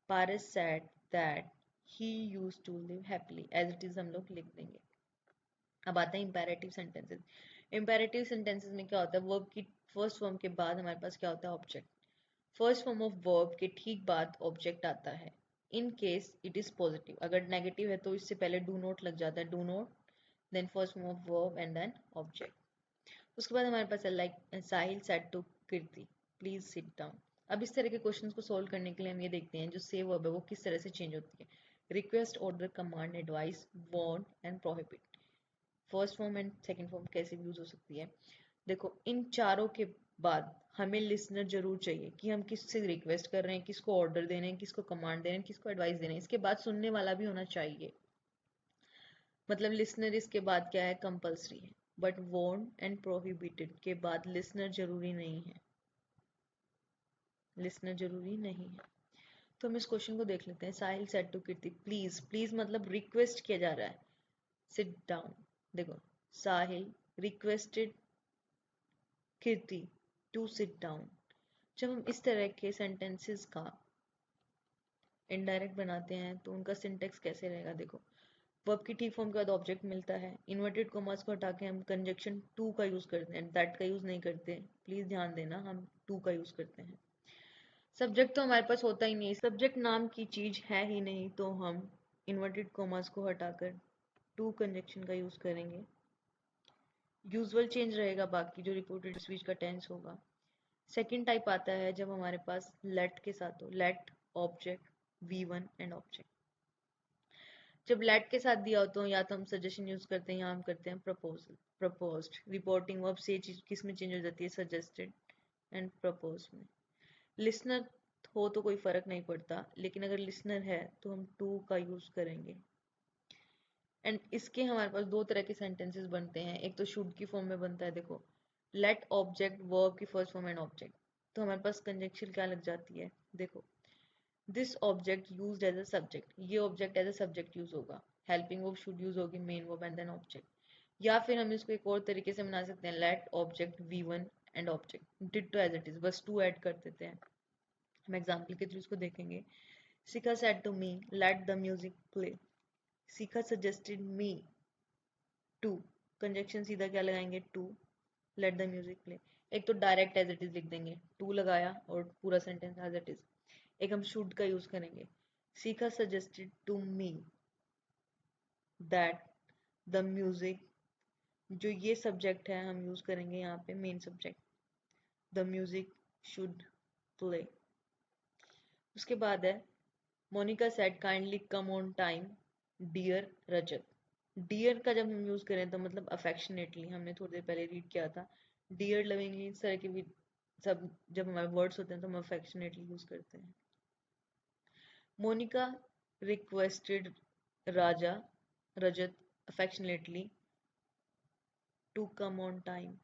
Paras said that he use to live happily, as it is हम लोग लिख देंगे। अब आता है इंपेरेटिव सेंटेंसेस। इंपेरेटिव सेंटेंसेस में क्या होता है? वर्ब की फर्स्ट फॉर्म के बाद हमारे पास क्या होता है? Object. First form of verb के ठीक बाद ऑब्जेक्ट आता है। In case it is positive, अगर नेगेटिव है तो इससे पहले डू नॉट लग जाता है, do not, then first form of verb and then object. उसके बाद हमारे पास है like Sahil said to Kirti please sit down. अब इस तरह के क्वेश्चंस को सोल्व करने के लिए हम ये देखते हैं जो से वर्ब है वो किस तरह से चेंज होती है। Request, order, command, advice, warn and prohibit. First form and second form कैसे भी यूज हो सकती है। देखो, इन चारों के बाद हमें लिसनर जरूर चाहिए कि हम किससे रिक्वेस्ट कर रहे हैं, किसको ऑर्डर दे रहे हैं, किसको कमांड दे रहे हैं, किसको एडवाइस दे रहे हैं। इसके बाद सुनने वाला भी होना चाहिए। मतलब लिसनर इसके बाद क्या है, कंपल्सरी है, बट वॉन्ट एंड प्रोहिबिटेड के बाद लिसनर जरूरी नहीं है, लिसनर जरूरी नहीं है। तो हम इस क्वेश्चन को देख लेते हैं। Sahil said to Kirti please, please मतलब रिक्वेस्ट किया जा रहा है, सिट डाउन। देखो, Sahil requested Kirti to sit down. जब हम इस तरह के सेंटेंसेस का इनडायरेक्ट बनाते हैं तो उनका सिंटेक्स कैसे रहेगा, देखो, वर्ब की ठीक फॉर्म के बाद ऑब्जेक्ट मिलता है, इन्वर्टेड कॉमास को हटा के हम कंजक्शन टू का यूज करते हैं, दैट का यूज नहीं करते, प्लीज ध्यान देना, हम टू का यूज करते हैं। सब्जेक्ट तो हमारे पास होता ही नहीं, सब्जेक्ट नाम की चीज है ही नहीं, तो हम इन्वर्टेड कॉमास को हटाकर टू कंजक्शन का यूज करेंगे। यूजुअल चेंज रहेगा, बाकी जो रिपोर्टेड स्पीच का टेंस होगा। सेकेंड टाइप आता है जब हमारे पास लेट के साथ हो, let object V1 and object. जब लेट के साथ दिया हो तो या तो हम सजेशन यूज करते हैं या हम करते हैं प्रपोजल, प्रपोज्ड। रिपोर्टिंग वर्ब से चीज किस में चेंज हो जाती है, सजेस्टेड एंड प्रपोज में। लिसनर हो तो कोई फर्क नहीं पड़ता, लेकिन अगर लिसनर है तो हम टू का यूज करेंगे। एंड इसके हमारे पास दो तरह के सेंटेंसेस बनते हैं, एक तो शुड की फॉर्म में बनता है, देखो, लेट ऑब्जेक्ट वर्ब की फर्स्ट फॉर्म एंड ऑब्जेक्ट, तो हमारे पास कंजक्शन क्या लग जाती है, देखो, this object used as a subject, ये object as a subject use होगा, हेल्पिंग वर्ब शुड यूज होगी, main verb and then object. या फिर हम इसको एक और तरीके से बना सकते हैं, let object V1 and object ditto as it is, बस टू ऐड कर देते हैं। हम एग्जाम्पल के थ्रू इसको देखेंगे। Shikha said to me let the music play, Shikha suggested me to, conjunction सीधा क्या लगाएंगे, to, let the music play. एक तो डायरेक्ट एज इट इज लिख देंगे, टू लगाया और पूरा सेंटेंस एज इट इज। एक हम शुड का यूज करेंगे, Shikha suggested to me that the music, जो ये सब्जेक्ट है हम यूज करेंगे यहाँ पे main subject, the music should play. उसके बाद है Monika said kindly come on time dear Rajat. Dear का जब हम यूज करें तो मतलब अफेक्शनेटली, हमने थोड़ी देर पहले रीड किया था, डियर लविंगली, इस तरह के भी सब जब हमारे वर्ड्स होते हैं तो हम अफेक्शनेटली यूज करते हैं। Monika requested Raja Rajat affectionately to come on time.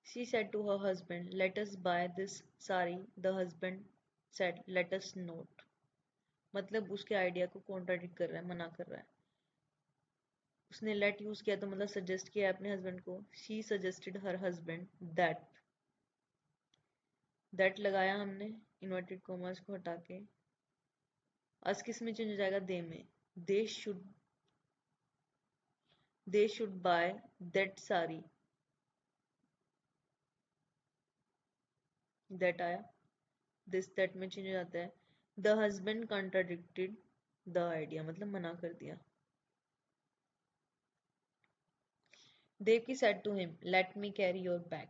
She said to her husband, let us buy this sari. The husband said, let us not. मतलब उसके आइडिया को कॉन्ट्राडिक्ट कर रहा है, मना कर रहा है। उसने लेट यूज किया तो मतलब सजेस्ट किया अपने हस्बैंड को, she suggested her husband that, that लगाया हमने इन्वर्टेड कॉमर्स को हटा के, आज किस में चेंज हो जाएगा, दे में, दे शुड बाय दैट सारी, दैट आया, दिस दैट में चेंज हो जाता है, the husband contradicted the idea, मतलब मना कर दिया। Devki said to him, let me carry your bag.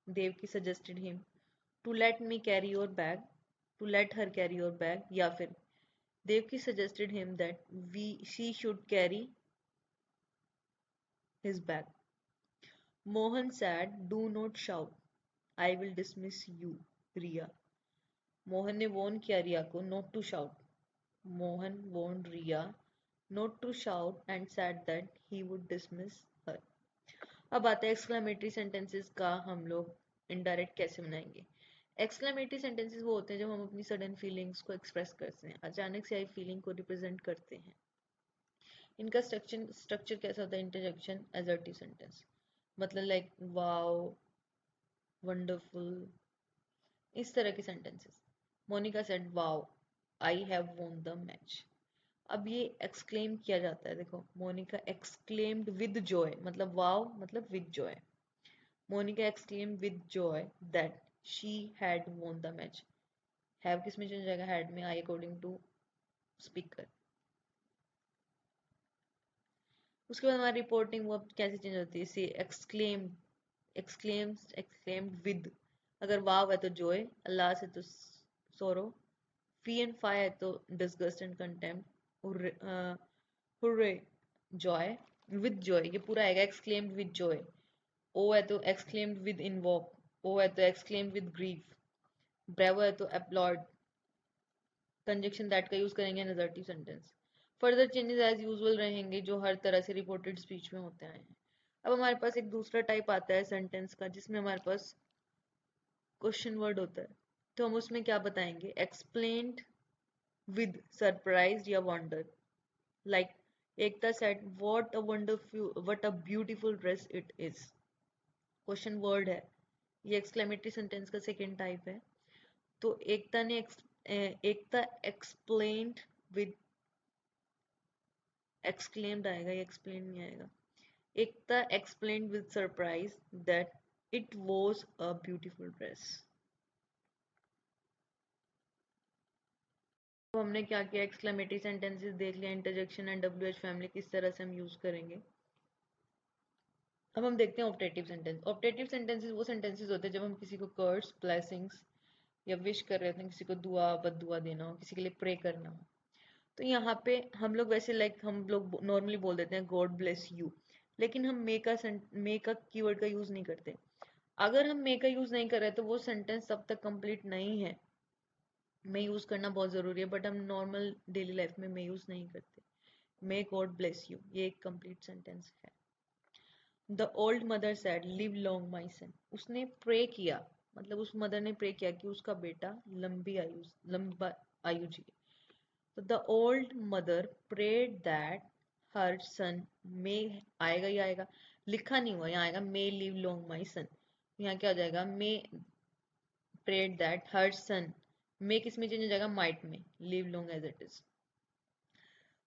Devki suggested him to let me carry your bag, to let her carry your bag, या फिर Devki suggested him that she should carry his bag. Mohan said, do not shout, I will dismiss you, Riya. Mohan ने Warne किया रिया को not to shout, Mohan warn Riya not to shout and said that he would dismiss her. अब आता है exclamatory sentences का हम लोग indirect कैसे बनाएंगे। एक्सक्लेमेटरी सेंटेंसेस वो होते हैं जब हम अपनी सडन फीलिंग्स को एक्सप्रेस करते हैं, अचानक से आई फीलिंग को रिप्रेजेंट करते हैं। इनका स्ट्रक्चर कैसा होता है, इंटरजेक्शन, एजर्टिव सेंटेंस, मतलब लाइक वाओ, वंडरफुल, इस तरह के sentences. Monika said wow I have won the match. अब ये एक्सक्लेम किया जाता है, देखो, मोनिका एक्सक्लेम्ड विद जॉय, मतलब वाओ मतलब with joy, Monika exclaimed with joy that she had won the match. Have किस में चेंज जाएगा, हैड में, आई अकॉर्डिंग टू स्पीकर। उसके बाद हमारी रिपोर्टिंग वो कैसे चेंज होती है, सी एक्सक्लेम्ड, एक्सक्लेम्ड विद, अगर वाव है तो जॉय, अल्लाह से तो सोरो, फी एंड फाई है तो disgust and contempt, hurray Joy, with Joy ये पूरा आएगा, एक्सक्लेम्ड विद जॉय। ओ है तो एक्सक्लेम्ड विद इनवॉक, ओ है तो एक्सक्लेम्ड विद ग्रीफ, ब्रेवो है तो अपलॉड, कंजक्शन दैट का यूज करेंगे in assertive sentence. Further changes as usual रहेंगे जो हर तरह से रिपोर्टेड स्पीच में होते आए हैं। अब हमारे पास एक दूसरा टाइप आता है सेंटेंस का, जिसमें हमारे पास क्वेश्चन वर्ड होता है। तो हम उसमें क्या बताएंगे? एक्सप्लेन्ड विद सरप्राइज या wonder. Like Ekta said what a wonderful, what a beautiful dress it is. Question word है, ये एक्सक्लेमेटरी सेंटेंस का सेकेंड टाइप है। तो एकता एक्सप्लेन्ड विद, एक्सक्लेम्ड आएगा, ये एक्सप्लेन नहीं आएगा। Ekta explained with surprise that it was a beautiful dress. तो हमने क्या किया? एक्सक्लेमेटरी सेंटेंसेस देख लिया, इंटरजेक्शन एंड WH फैमिली किस तरह से हम यूज करेंगे। अब हम देखते हैं ऑप्टेटिव सेंटेंस। ऑप्टेटिव सेंटेंसेस वो सेंटेंसेस होते हैं जब हम किसी को कर्स, ब्लेसिंग्स या विश कर रहे होते हैं, किसी को दुआ बद्दुआ देना हो, किसी के लिए प्रे करना हो। तो यहाँ पे हम लोग वैसे हम लोग नॉर्मली बोल देते हैं गॉड ब्लेस यू, लेकिन हम मे का कीवर्ड का यूज नहीं करते। अगर हम मे का यूज नहीं कर रहे तो वो सेंटेंस तब तक कंप्लीट नहीं है। मे यूज करना बहुत जरूरी है, बट हम नॉर्मल डेली लाइफ में मे यूज नहीं करते। मे गॉड ब्लेस यू, ये एक कंप्लीट सेंटेंस है। The old mother said live long my son. उसने प्रे किया, मतलब उस मदर ने प्रे किया कि उसका बेटा लंबा आयु जिए। तो the old mother prayed that her son may, आएगा ही आएगा, लिखा नहीं हुआ, यहाँ आएगा मे लिव लॉन्ग माई सन। यहाँ क्या हो जाएगा? मे प्रेड दैट हर सन, मे किस में चेंज हो जाएगा? माइट में, live long as it is.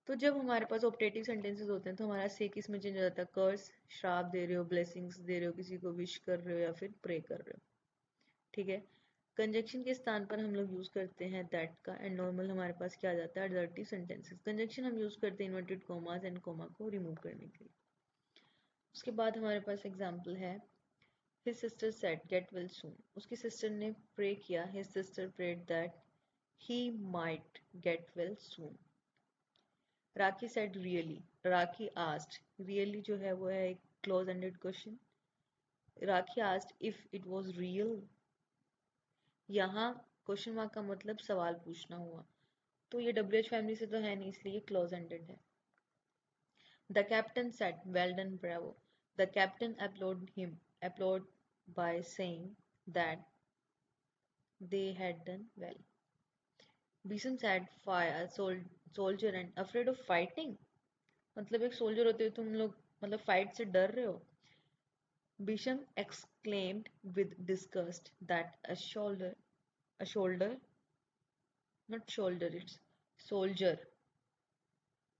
तो जब हमारे पास ऑप्टेटिव सेंटेंसेस होते हैं तो हमारा से किस में चेंज हो जाता है? कर्स, श्राप दे रहे हो, ब्लेसिंग्स दे रहे हो, किसी को विश कर रहे हो या फिर प्रे कर रहे हो। ठीक है। कंजक्शन के स्थान पर हम लोग यूज करते हैं दैट का, एंड नॉर्मल हमारे पास क्या आ जाता है? Assertive sentences. कंजक्शन हम यूज करते हैं इन्वर्टेड कॉमास एंड कॉमा को रिमूव करने के लिए। उसके बाद हमारे पास एग्जाम्पल है, his sister said get well soon. उसकी सिस्टर ने प्रे किया, his sister prayed that he might get well soon. Rakhi said really, Rakhi asked, really जो है वो है एक close ended question. Rakhi asked if it was real. यहाँ क्वेश्चन मार्क का मतलब सवाल पूछना हुआ, तो ये WH फैमिली से तो है नहीं, इसलिए क्लोज एंडेड है। The captain said well done Bravo. The captain applaud by saying that they had done well. Beeson said fire soldier and afraid of fighting। मतलब एक सोल्जर होते हो तुम लोग, मतलब फाइट से डर रहे हो। Bisham exclaimed with disgust that a shoulder, not shoulder, it's soldier,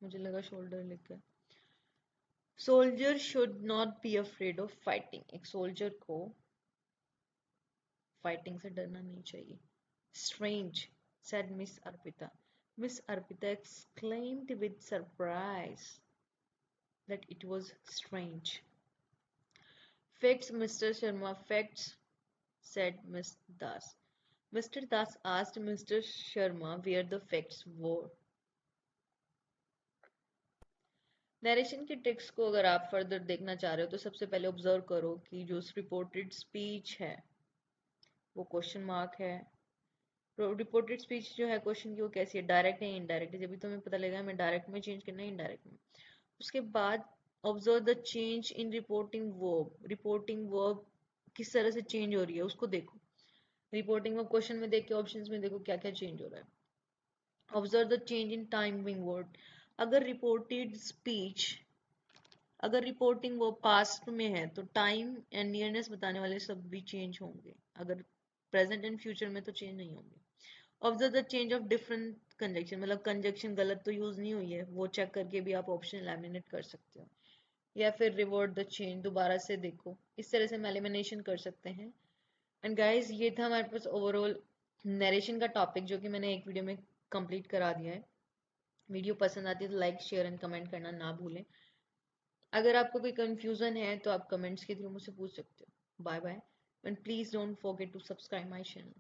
मुझे लगा शोल्डर लिखा है। Soldier should not be afraid of fighting, एक सोल्जर को फाइटिंग से डरना नहीं चाहिए। Strange said Miss Arpita. Miss Arpita exclaimed with surprise that it was strange. Facts, Mr. Sharma, facts, said Miss Das. Mr. Das asked Mr. Sharma where the facts were. Narration की tricks को अगर आप further देखना चाह रहे हो तो सबसे पहले ऑब्जर्व करो कि जो रिपोर्टेड स्पीच है वो क्वेश्चन मार्क है। रिपोर्टेड स्पीच जो है क्वेश्चन की वो कैसी है? डायरेक्ट है, इनडायरेक्ट है? जब भी तुम्हें पता लगेगा हमें डायरेक्ट में चेंज करना है इनडायरेक्ट में। उसके बाद observe the change in reporting verb. Reporting verb किस तरह से चेंज हो रही है उसको देखो। रिपोर्टिंग वर्ब क्वेश्चन में देख के ऑप्शंस में देखो क्या क्या चेंज हो रहा है। Observe the change in timing word. अगर रिपोर्टिंग वो पास्ट में है तो टाइम एंड नियरनेस बताने वाले सब भी चेंज होंगे, अगर प्रेजेंट एंड फ्यूचर में तो चेंज नहीं होंगे। Observe the change of different conjunction, मतलब कंजक्शन गलत तो यूज नहीं हुई है, वो चेक करके भी आप ऑप्शन एलिमिनेट कर सकते हो, या फिर रिवर्ट द चेंज, दोबारा से देखो। इस तरह से हम एलिमिनेशन कर सकते हैं। एंड गाइज ये था हमारे पास ओवरऑल नरेशन का टॉपिक, जो कि मैंने एक वीडियो में कंप्लीट करा दिया है। वीडियो पसंद आती है तो लाइक, शेयर एंड कमेंट करना ना भूलें। अगर आपको कोई कंफ्यूजन है तो आप कमेंट्स के थ्रू मुझसे पूछ सकते हो। Bye bye, and please don't forget to subscribe my channel.